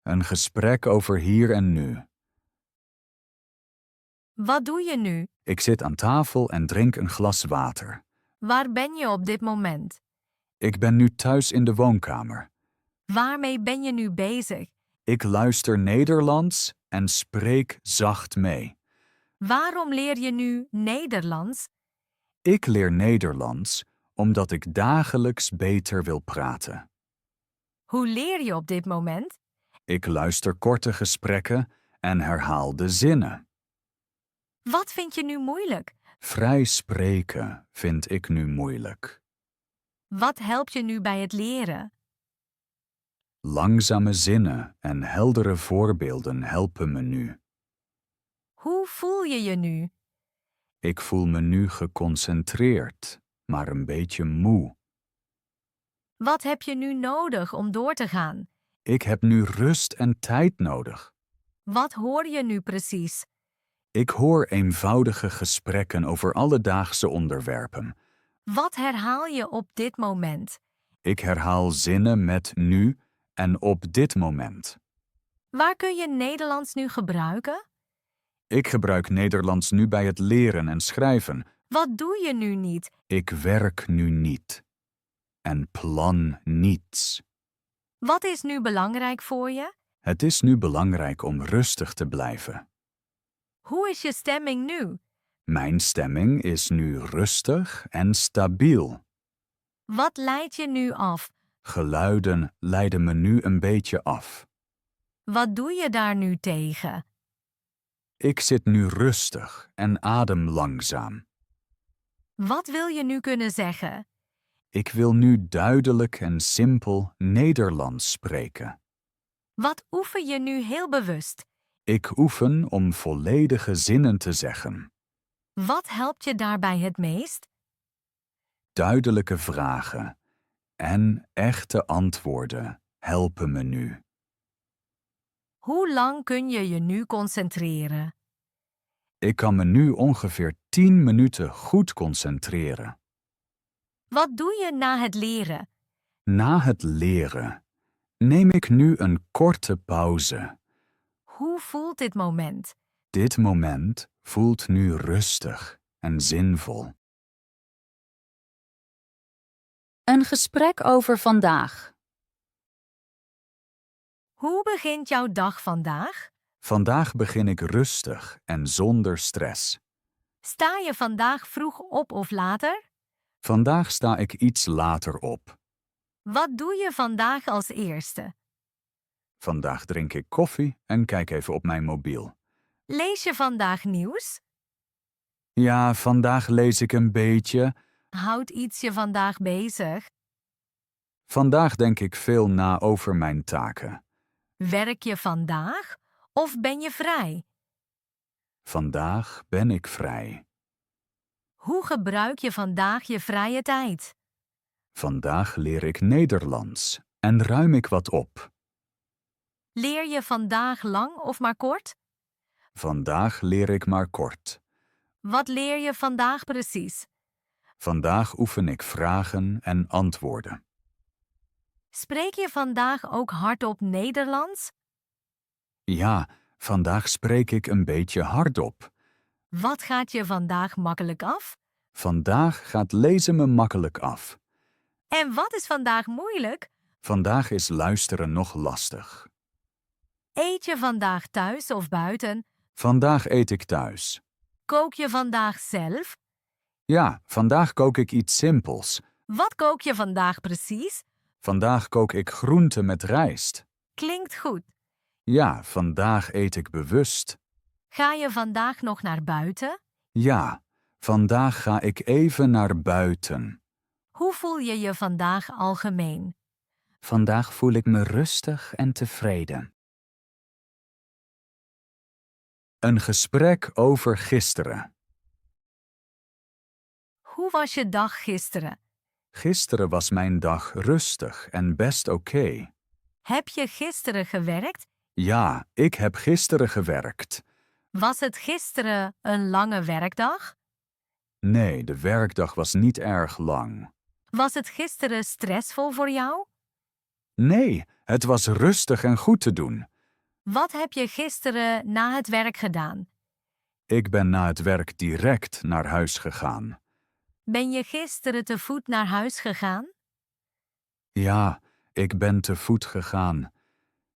Een gesprek over hier en nu. Wat doe je nu? Ik zit aan tafel en drink een glas water. Waar ben je op dit moment? Ik ben nu thuis in de woonkamer. Waarmee ben je nu bezig? Ik luister Nederlands en spreek zacht mee. Waarom leer je nu Nederlands? Ik leer Nederlands omdat ik dagelijks beter wil praten. Hoe leer je op dit moment? Ik luister korte gesprekken en herhaal de zinnen. Wat vind je nu moeilijk? Vrij spreken vind ik nu moeilijk. Wat helpt je nu bij het leren? Langzame zinnen en heldere voorbeelden helpen me nu. Hoe voel je je nu? Ik voel me nu geconcentreerd, maar een beetje moe. Wat heb je nu nodig om door te gaan? Ik heb nu rust en tijd nodig. Wat hoor je nu precies? Ik hoor eenvoudige gesprekken over alledaagse onderwerpen. Wat herhaal je op dit moment? Ik herhaal zinnen met nu en op dit moment. Waar kun je Nederlands nu gebruiken? Ik gebruik Nederlands nu bij het leren en schrijven. Wat doe je nu niet? Ik werk nu niet. En plan niets. Wat is nu belangrijk voor je? Het is nu belangrijk om rustig te blijven. Hoe is je stemming nu? Mijn stemming is nu rustig en stabiel. Wat leidt je nu af? Geluiden leiden me nu een beetje af. Wat doe je daar nu tegen? Ik zit nu rustig en adem langzaam. Wat wil je nu kunnen zeggen? Ik wil nu duidelijk en simpel Nederlands spreken. Wat oefen je nu heel bewust? Ik oefen om volledige zinnen te zeggen. Wat helpt je daarbij het meest? Duidelijke vragen en echte antwoorden helpen me nu. Hoe lang kun je je nu concentreren? Ik kan me nu ongeveer 10 minuten goed concentreren. Wat doe je na het leren? Na het leren neem ik nu een korte pauze. Hoe voelt dit moment? Dit moment voelt nu rustig en zinvol. Een gesprek over vandaag. Hoe begint jouw dag vandaag? Vandaag begin ik rustig en zonder stress. Sta je vandaag vroeg op of later? Vandaag sta ik iets later op. Wat doe je vandaag als eerste? Vandaag drink ik koffie en kijk even op mijn mobiel. Lees je vandaag nieuws? Ja, vandaag lees ik een beetje. Houdt iets je vandaag bezig? Vandaag denk ik veel na over mijn taken. Werk je vandaag of ben je vrij? Vandaag ben ik vrij. Hoe gebruik je vandaag je vrije tijd? Vandaag leer ik Nederlands en ruim ik wat op. Leer je vandaag lang of maar kort? Vandaag leer ik maar kort. Wat leer je vandaag precies? Vandaag oefen ik vragen en antwoorden. Spreek je vandaag ook hardop Nederlands? Ja, vandaag spreek ik een beetje hardop. Wat gaat je vandaag makkelijk af? Vandaag gaat lezen me makkelijk af. En wat is vandaag moeilijk? Vandaag is luisteren nog lastig. Eet je vandaag thuis of buiten? Vandaag eet ik thuis. Kook je vandaag zelf? Ja, vandaag kook ik iets simpels. Wat kook je vandaag precies? Vandaag kook ik groenten met rijst. Klinkt goed. Ja, vandaag eet ik bewust. Ga je vandaag nog naar buiten? Ja, vandaag ga ik even naar buiten. Hoe voel je je vandaag algemeen? Vandaag voel ik me rustig en tevreden. Een gesprek over gisteren. Hoe was je dag gisteren? Gisteren was mijn dag rustig en best oké. Heb je gisteren gewerkt? Ja, ik heb gisteren gewerkt. Was het gisteren een lange werkdag? Nee, de werkdag was niet erg lang. Was het gisteren stressvol voor jou? Nee, het was rustig en goed te doen. Wat heb je gisteren na het werk gedaan? Ik ben na het werk direct naar huis gegaan. Ben je gisteren te voet naar huis gegaan? Ja, ik ben te voet gegaan.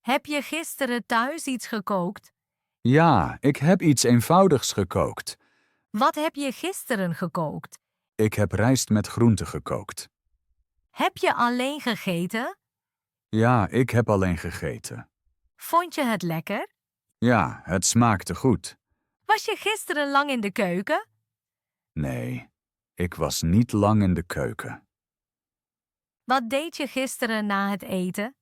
Heb je gisteren thuis iets gekookt? Ja, ik heb iets eenvoudigs gekookt. Wat heb je gisteren gekookt? Ik heb rijst met groenten gekookt. Heb je alleen gegeten? Ja, ik heb alleen gegeten. Vond je het lekker? Ja, het smaakte goed. Was je gisteren lang in de keuken? Nee, ik was niet lang in de keuken. Wat deed je gisteren na het eten?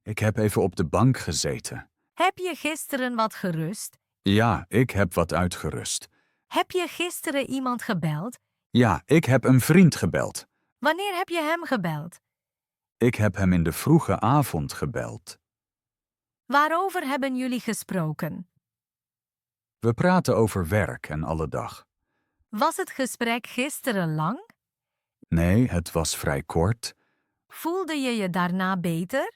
Ik heb even op de bank gezeten. Heb je gisteren wat gerust? Ja, ik heb wat uitgerust. Heb je gisteren iemand gebeld? Ja, ik heb een vriend gebeld. Wanneer heb je hem gebeld? Ik heb hem in de vroege avond gebeld. Waarover hebben jullie gesproken? We praten over werk en alle dag. Was het gesprek gisteren lang? Nee, het was vrij kort. Voelde je je daarna beter?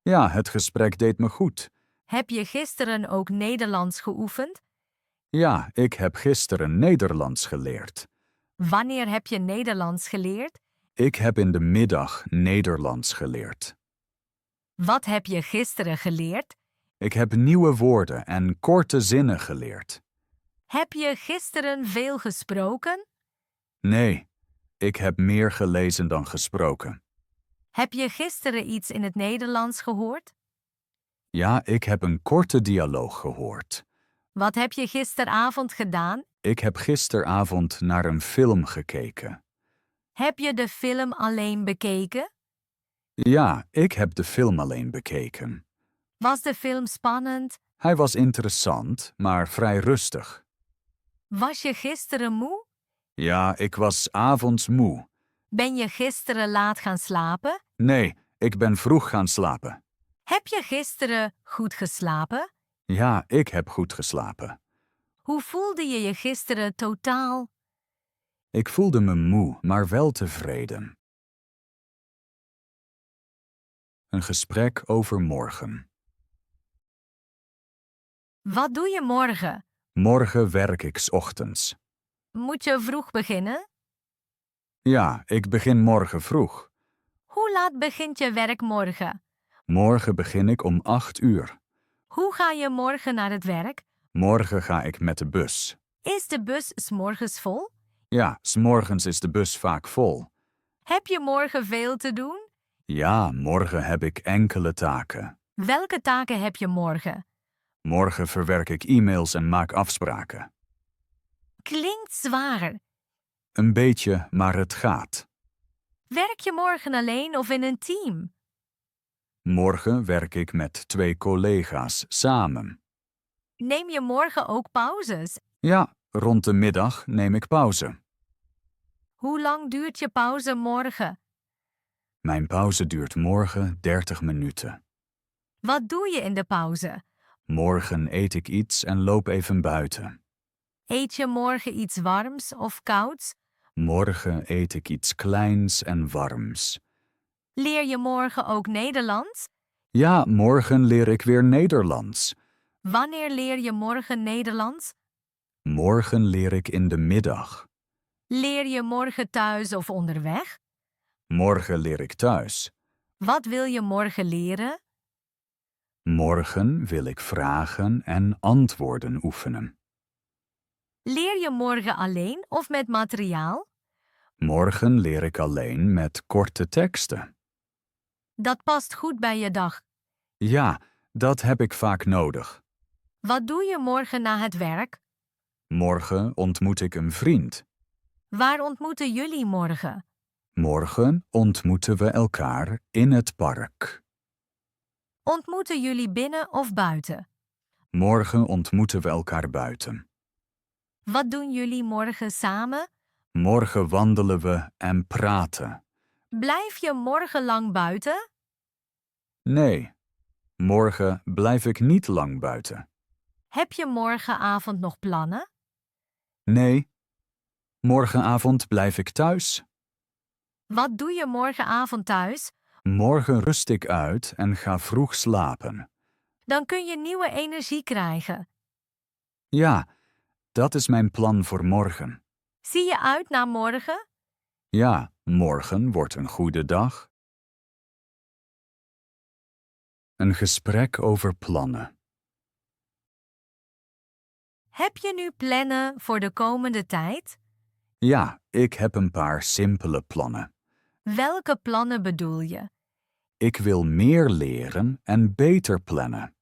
Ja, het gesprek deed me goed. Heb je gisteren ook Nederlands geoefend? Ja, ik heb gisteren Nederlands geleerd. Wanneer heb je Nederlands geleerd? Ik heb in de middag Nederlands geleerd. Wat heb je gisteren geleerd? Ik heb nieuwe woorden en korte zinnen geleerd. Heb je gisteren veel gesproken? Nee, ik heb meer gelezen dan gesproken. Heb je gisteren iets in het Nederlands gehoord? Ja, ik heb een korte dialoog gehoord. Wat heb je gisteravond gedaan? Ik heb gisteravond naar een film gekeken. Heb je de film alleen bekeken? Ja, ik heb de film alleen bekeken. Was de film spannend? Hij was interessant, maar vrij rustig. Was je gisteren moe? Ja, ik was avonds moe. Ben je gisteren laat gaan slapen? Nee, ik ben vroeg gaan slapen. Heb je gisteren goed geslapen? Ja, ik heb goed geslapen. Hoe voelde je je gisteren totaal? Ik voelde me moe, maar wel tevreden. Een gesprek over morgen. Wat doe je morgen? Morgen werk ik 's ochtends. Moet je vroeg beginnen? Ja, ik begin morgen vroeg. Hoe laat begint je werk morgen? Morgen begin ik om 8 uur. Hoe ga je morgen naar het werk? Morgen ga ik met de bus. Is de bus 's morgens vol? Ja, 's morgens is de bus vaak vol. Heb je morgen veel te doen? Ja, morgen heb ik enkele taken. Welke taken heb je morgen? Morgen verwerk ik e-mails en maak afspraken. Klinkt zwaar. Een beetje, maar het gaat. Werk je morgen alleen of in een team? Morgen werk ik met 2 collega's samen. Neem je morgen ook pauzes? Ja, rond de middag neem ik pauze. Hoe lang duurt je pauze morgen? Mijn pauze duurt morgen 30 minuten. Wat doe je in de pauze? Morgen eet ik iets en loop even buiten. Eet je morgen iets warms of kouds? Morgen eet ik iets kleins en warms. Leer je morgen ook Nederlands? Ja, morgen leer ik weer Nederlands. Wanneer leer je morgen Nederlands? Morgen leer ik in de middag. Leer je morgen thuis of onderweg? Morgen leer ik thuis. Wat wil je morgen leren? Morgen wil ik vragen en antwoorden oefenen. Leer je morgen alleen of met materiaal? Morgen leer ik alleen met korte teksten. Dat past goed bij je dag. Ja, dat heb ik vaak nodig. Wat doe je morgen na het werk? Morgen ontmoet ik een vriend. Waar ontmoeten jullie morgen? Morgen ontmoeten we elkaar in het park. Ontmoeten jullie binnen of buiten? Morgen ontmoeten we elkaar buiten. Wat doen jullie morgen samen? Morgen wandelen we en praten. Blijf je morgen lang buiten? Nee, morgen blijf ik niet lang buiten. Heb je morgenavond nog plannen? Nee, morgenavond blijf ik thuis. Wat doe je morgenavond thuis? Morgen rust ik uit en ga vroeg slapen. Dan kun je nieuwe energie krijgen. Ja, dat is mijn plan voor morgen. Zie je uit naar morgen? Ja, morgen wordt een goede dag. Een gesprek over plannen. Heb je nu plannen voor de komende tijd? Ja, ik heb een paar simpele plannen. Welke plannen bedoel je? Ik wil meer leren en beter plannen.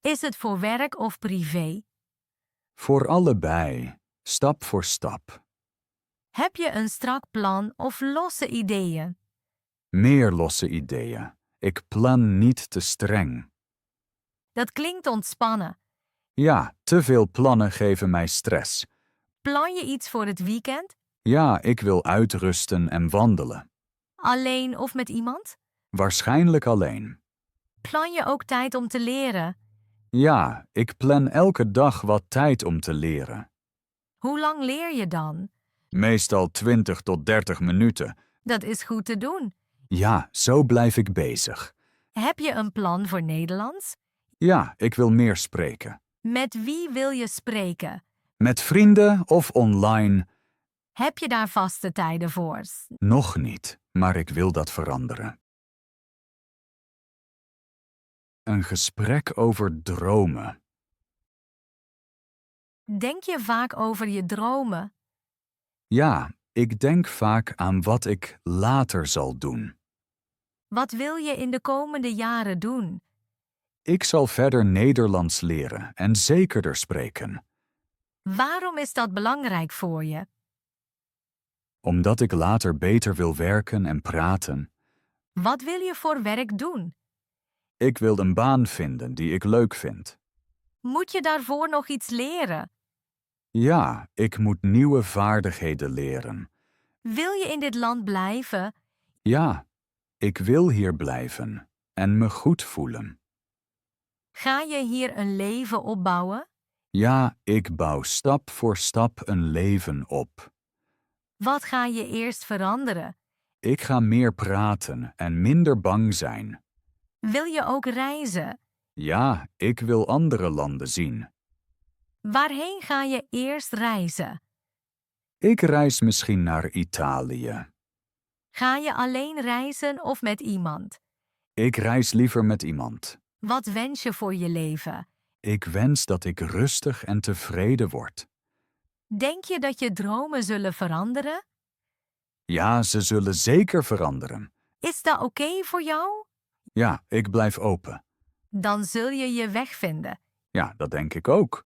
Is het voor werk of privé? Voor allebei, stap voor stap. Heb je een strak plan of losse ideeën? Meer losse ideeën. Ik plan niet te streng. Dat klinkt ontspannen. Ja, te veel plannen geven mij stress. Plan je iets voor het weekend? Ja, ik wil uitrusten en wandelen. Alleen of met iemand? Waarschijnlijk alleen. Plan je ook tijd om te leren? Ja, ik plan elke dag wat tijd om te leren. Hoe lang leer je dan? Meestal 20 tot 30 minuten. Dat is goed te doen. Ja, zo blijf ik bezig. Heb je een plan voor Nederlands? Ja, ik wil meer spreken. Met wie wil je spreken? Met vrienden of online? Heb je daar vaste tijden voor? Nog niet, maar ik wil dat veranderen. Een gesprek over dromen. Denk je vaak over je dromen? Ja, ik denk vaak aan wat ik later zal doen. Wat wil je in de komende jaren doen? Ik zal verder Nederlands leren en zekerder spreken. Waarom is dat belangrijk voor je? Omdat ik later beter wil werken en praten. Wat wil je voor werk doen? Ik wil een baan vinden die ik leuk vind. Moet je daarvoor nog iets leren? Ja, ik moet nieuwe vaardigheden leren. Wil je in dit land blijven? Ja, ik wil hier blijven en me goed voelen. Ga je hier een leven opbouwen? Ja, ik bouw stap voor stap een leven op. Wat ga je eerst veranderen? Ik ga meer praten en minder bang zijn. Wil je ook reizen? Ja, ik wil andere landen zien. Waarheen ga je eerst reizen? Ik reis misschien naar Italië. Ga je alleen reizen of met iemand? Ik reis liever met iemand. Wat wens je voor je leven? Ik wens dat ik rustig en tevreden word. Denk je dat je dromen zullen veranderen? Ja, ze zullen zeker veranderen. Is dat oké voor jou? Ja, ik blijf open. Dan zul je je weg vinden. Ja, dat denk ik ook.